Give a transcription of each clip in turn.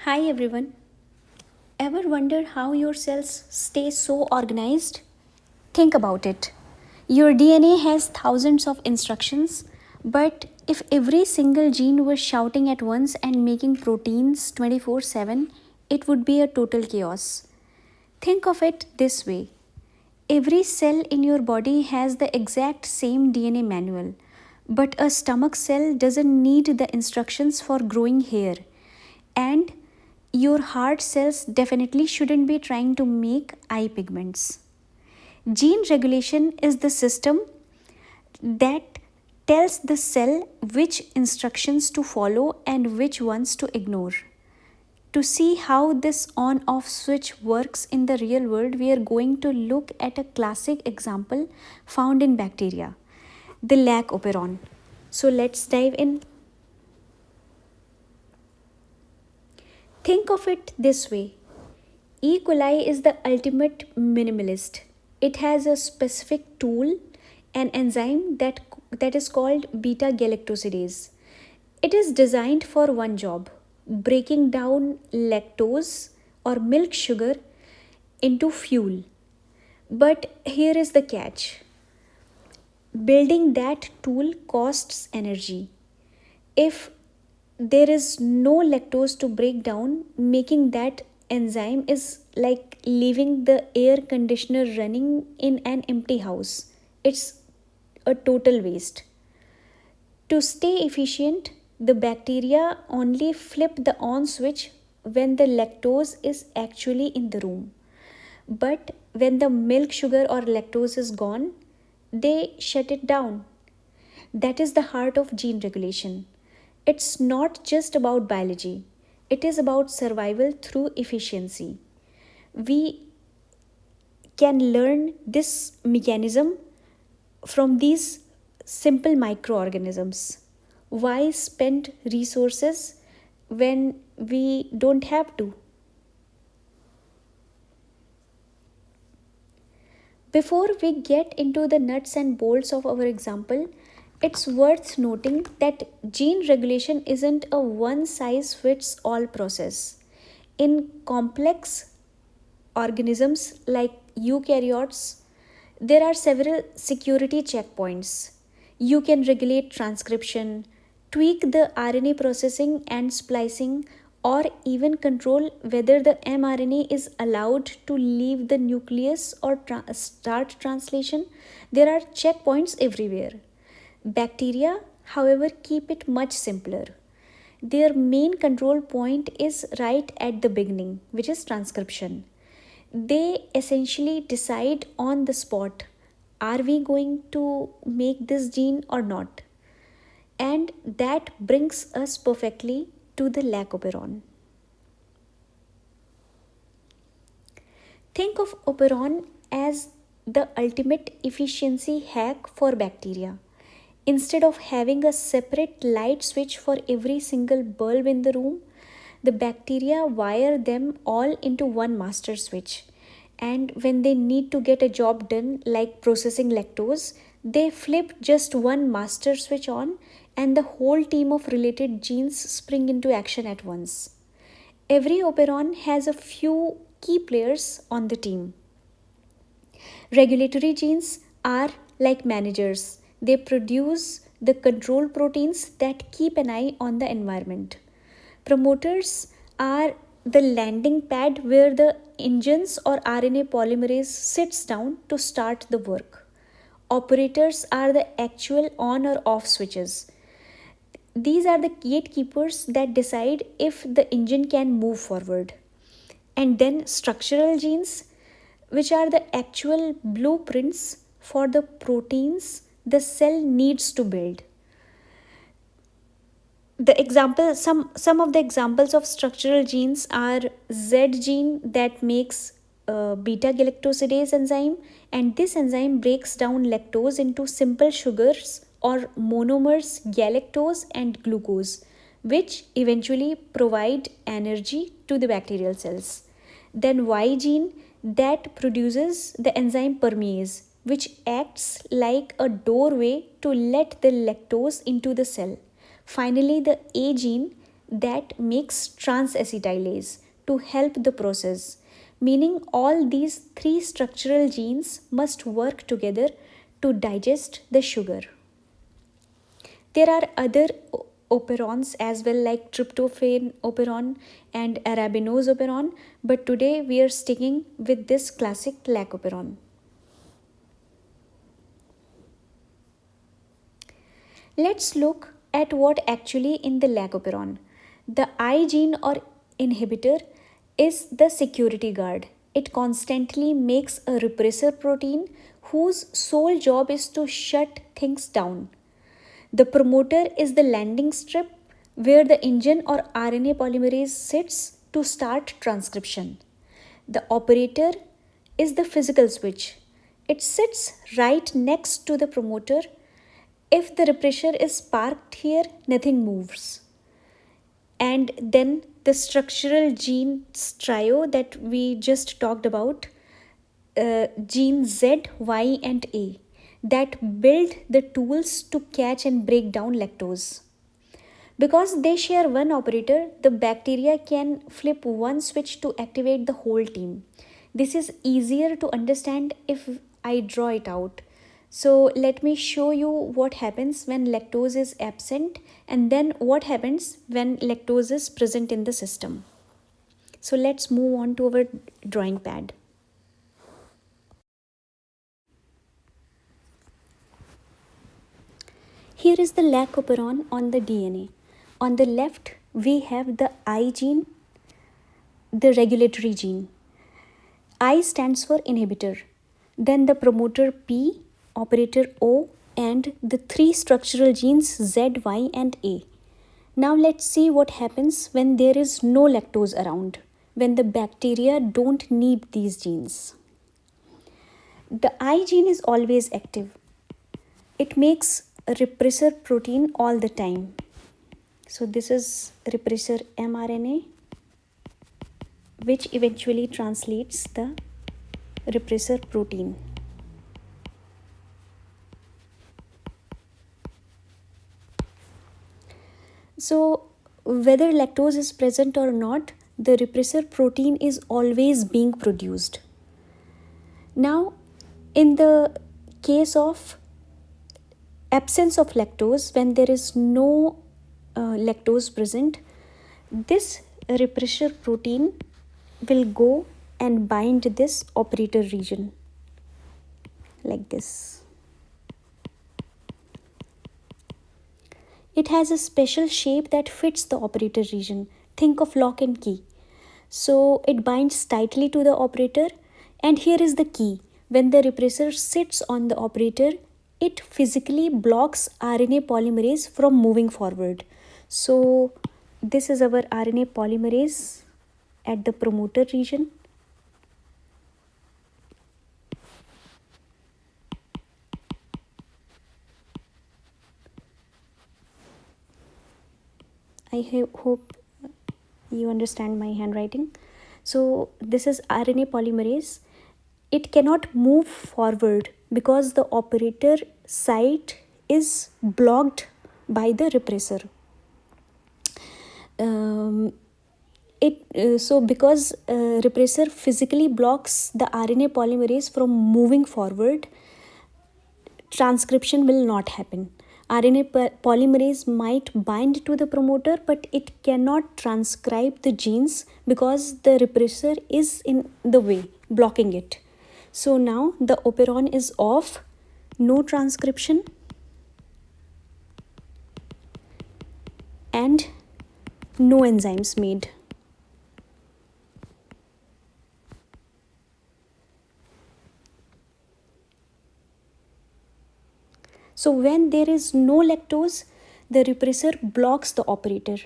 Hi everyone. Ever wonder how your cells stay so organized? Think about it. Your DNA has thousands of instructions, but if every single gene was shouting at once and making proteins 24/7, it would be a total chaos. Think of it this way. Every cell in your body has the exact same DNA manual, but a stomach cell doesn't need the instructions for growing hair. And your heart cells definitely shouldn't be trying to make eye pigments. Gene regulation is the system that tells the cell which instructions to follow and which ones to ignore. To see how this on off switch works in the real world, we are going to look at a classic example found in bacteria, the LAC Operon. So let's dive in. Think of it this way. E. coli is the ultimate minimalist. It has a specific tool, an enzyme that is called beta galactosidase. It is designed for one job: breaking down lactose or milk sugar into fuel. But here is the catch: building that tool costs energy. If there is no lactose to break down, making that enzyme is like leaving the air conditioner running in an empty house. It's a total waste. To stay efficient, the bacteria only flip the on switch when the lactose is actually in the room. But when the milk sugar or lactose is gone, they shut it down. That is the heart of gene regulation. It's not just about biology, it is about survival through efficiency. We can learn this mechanism from these simple microorganisms. Why spend resources when we don't have to? Before we get into the nuts and bolts of our example, it's worth noting that gene regulation isn't a one size fits all process. In complex organisms like eukaryotes, there are several security checkpoints. You can regulate transcription, tweak the RNA processing and splicing, or even control whether the mRNA is allowed to leave the nucleus or start translation. There are checkpoints everywhere. Bacteria, however, keep it much simpler. Their main control point is right at the beginning, which is transcription. They essentially decide on the spot, are we going to make this gene or not? And that brings us perfectly to the LAC Operon. Think of Operon as the ultimate efficiency hack for bacteria. Instead of having a separate light switch for every single bulb in the room, the bacteria wire them all into one master switch. And when they need to get a job done, like processing lactose, they flip just one master switch on, and the whole team of related genes spring into action at once. Every operon has a few key players on the team. Regulatory genes are like managers. They produce the control proteins that keep an eye on the environment. Promoters are the landing pad where the engines or RNA polymerase sits down to start the work. Operators are the actual on or off switches. These are the gatekeepers that decide if the engine can move forward. And then structural genes, which are the actual blueprints for the proteins the cell needs to build. Some of the examples of structural genes are Z gene that makes beta galactosidase enzyme, and this enzyme breaks down lactose into simple sugars or monomers galactose and glucose, which eventually provide energy to the bacterial cells. Then Y gene that produces the enzyme permease, which acts like a doorway to let the lactose into the cell. Finally, the A gene that makes transacetylase to help the process, meaning all these three structural genes must work together to digest the sugar. There are other operons as well, like tryptophan operon and arabinose operon, but today we are sticking with this classic LAC operon. Let's look at what actually in the LAC operon. The I gene or inhibitor is the security guard. It constantly makes a repressor protein whose sole job is to shut things down. The promoter is the landing strip where the engine or RNA polymerase sits to start transcription. The operator is the physical switch. It sits right next to the promoter. If the repressor is parked here, nothing moves. And then the structural genes trio that we just talked about, gene Z, Y, and A, that build the tools to catch and break down lactose. Because they share one operator, the bacteria can flip one switch to activate the whole team. This is easier to understand if I draw it out. So let me show you what happens when lactose is absent and then what happens when lactose is present in the system. So let's move on to our drawing pad. Here is the LAC operon on the DNA. On the left, we have the I gene, the regulatory gene. I stands for inhibitor. Then the promoter P, operator O, and the three structural genes Z, Y, and A. Now let's see what happens when there is no lactose around, when the bacteria don't need these genes. The I gene is always active. It makes a repressor protein all the time. So this is repressor mRNA, which eventually translates the repressor protein. So whether lactose is present or not, the repressor protein is always being produced. Now, in the case of absence of lactose, when there is no lactose present, this repressor protein will go and bind this operator region like this. It has a special shape that fits the operator region. Think of lock and key. So it binds tightly to the operator, and here is the key. When the repressor sits on the operator, it physically blocks RNA polymerase from moving forward. So this is our RNA polymerase at the promoter region. I hope you understand my handwriting. So this is RNA polymerase. It cannot move forward because the operator site is blocked by the repressor. So because repressor physically blocks the RNA polymerase from moving forward, transcription will not happen. RNA polymerase might bind to the promoter, but it cannot transcribe the genes because the repressor is in the way, blocking it. So now the operon is off, no transcription, and no enzymes made. So when there is no lactose, the repressor blocks the operator.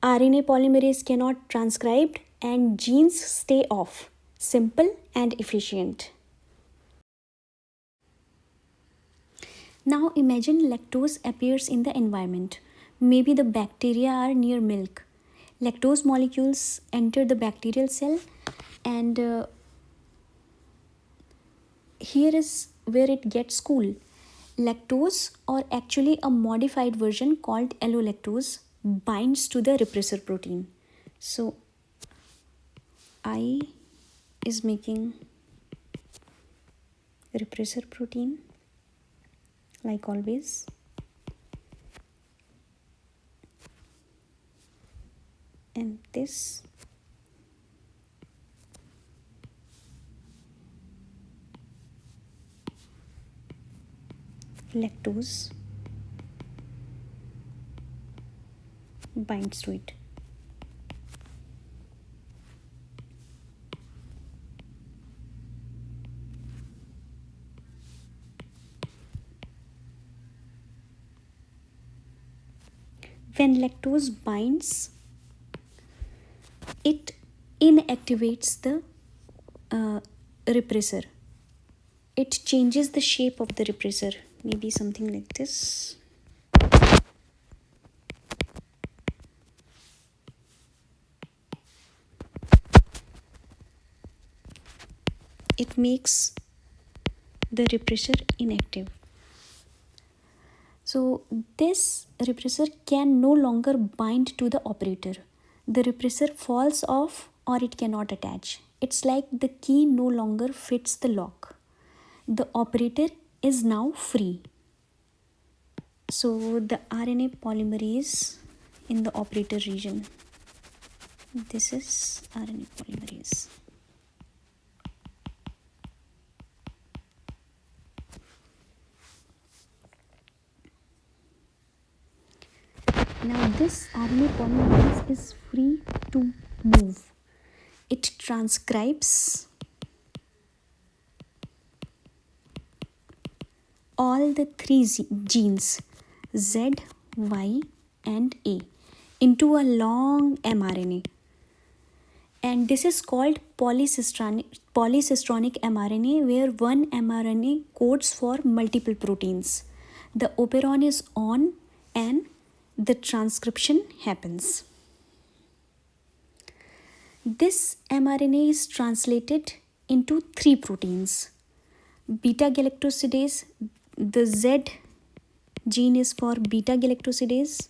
RNA polymerase cannot transcribe and genes stay off. Simple and efficient. Now imagine lactose appears in the environment. Maybe the bacteria are near milk. Lactose molecules enter the bacterial cell, and here is where it gets cool. Lactose, or actually a modified version called allolactose, binds to the repressor protein. So I is making repressor protein like always. And this lactose binds to it. When lactose binds, it inactivates the repressor. It changes the shape of the repressor, maybe something like this. It makes the repressor inactive. So this repressor can no longer bind to the operator. The repressor falls off or it cannot attach. It's like the key no longer fits the lock. The operator is now free. So the RNA polymerase in the operator region. This is RNA polymerase. Now this RNA polymerase is free to move. It transcribes all the three genes Z, Y, and A into a long mRNA. And this is called polycistronic mRNA, where one mRNA codes for multiple proteins. The operon is on and the transcription happens. This mRNA is translated into three proteins. Beta galactosidase, the Z gene is for beta galactosidase.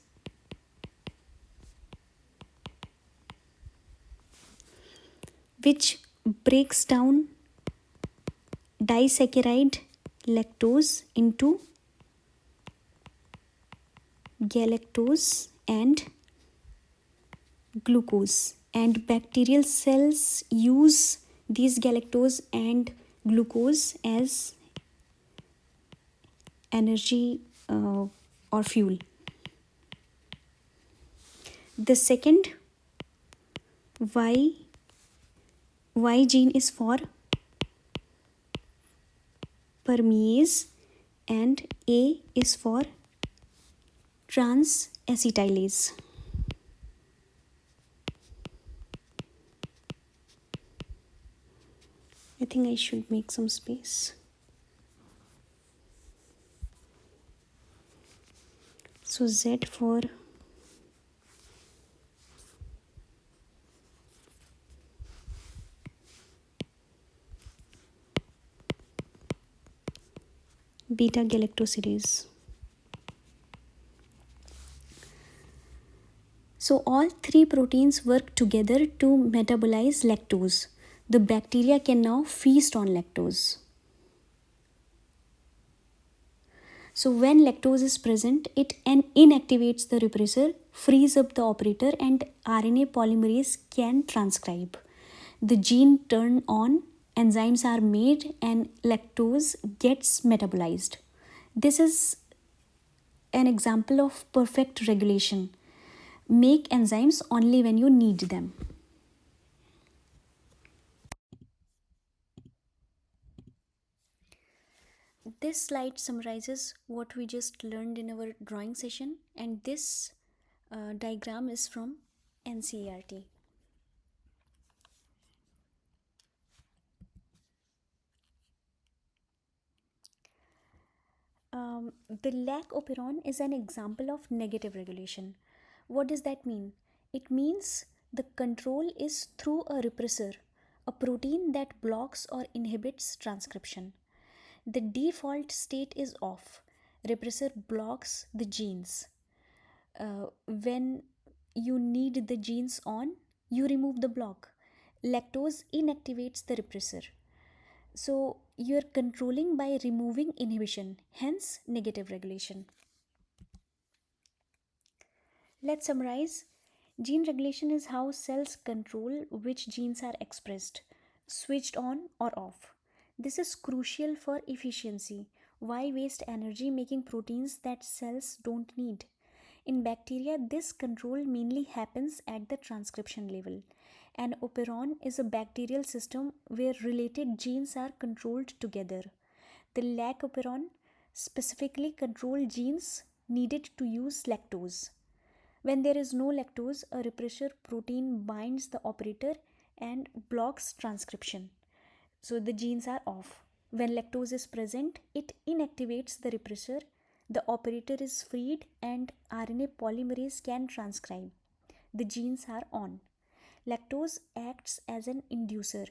Which breaks down disaccharide lactose into galactose and glucose, and bacterial cells use these galactose and glucose as energy or fuel. The second Y gene is for permease and A is for transacetylase. I think I should make some space. So Z for beta galactosidase. So all three proteins work together to metabolize lactose. The bacteria can now feast on lactose. So when lactose is present, it inactivates the repressor, frees up the operator, and RNA polymerase can transcribe. The gene turn on, enzymes are made, and lactose gets metabolized. This is an example of perfect regulation. Make enzymes only when you need them. This slide summarizes what we just learned in our drawing session, and this diagram is from NCERT. The LAC Operon is an example of negative regulation. What does that mean? It means the control is through a repressor, a protein that blocks or inhibits transcription. The default state is off. Repressor blocks the genes. When you need the genes on, you remove the block. Lactose inactivates the repressor. So you're controlling by removing inhibition, hence negative regulation. Let's summarize. Gene regulation is how cells control which genes are expressed, switched on or off. This is crucial for efficiency. Why waste energy making proteins that cells don't need? In bacteria, this control mainly happens at the transcription level. An operon is a bacterial system where related genes are controlled together. The LAC operon specifically control genes needed to use lactose. When there is no lactose, a repressor protein binds the operator and blocks transcription. So the genes are off. When lactose is present, it inactivates the repressor, the operator is freed, and RNA polymerase can transcribe. The genes are on. Lactose acts as an inducer,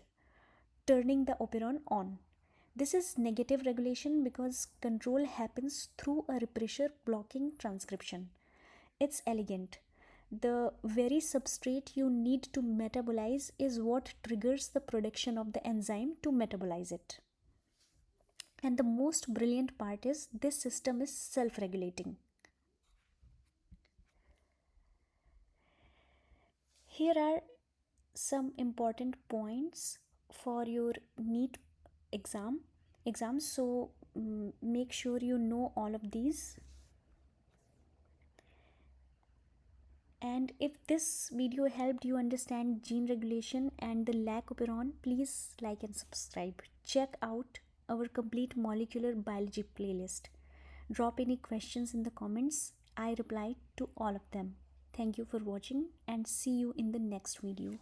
turning the operon on. This is negative regulation because control happens through a repressor blocking transcription. It's elegant. The very substrate you need to metabolize is what triggers the production of the enzyme to metabolize it. And the most brilliant part is this system is self-regulating. Here are some important points for your NEET exams. So make sure you know all of these. And if this video helped you understand gene regulation and the LAC operon, please like and subscribe. Check out our complete molecular biology playlist. Drop any questions in the comments. I reply to all of them. Thank you for watching and see you in the next video.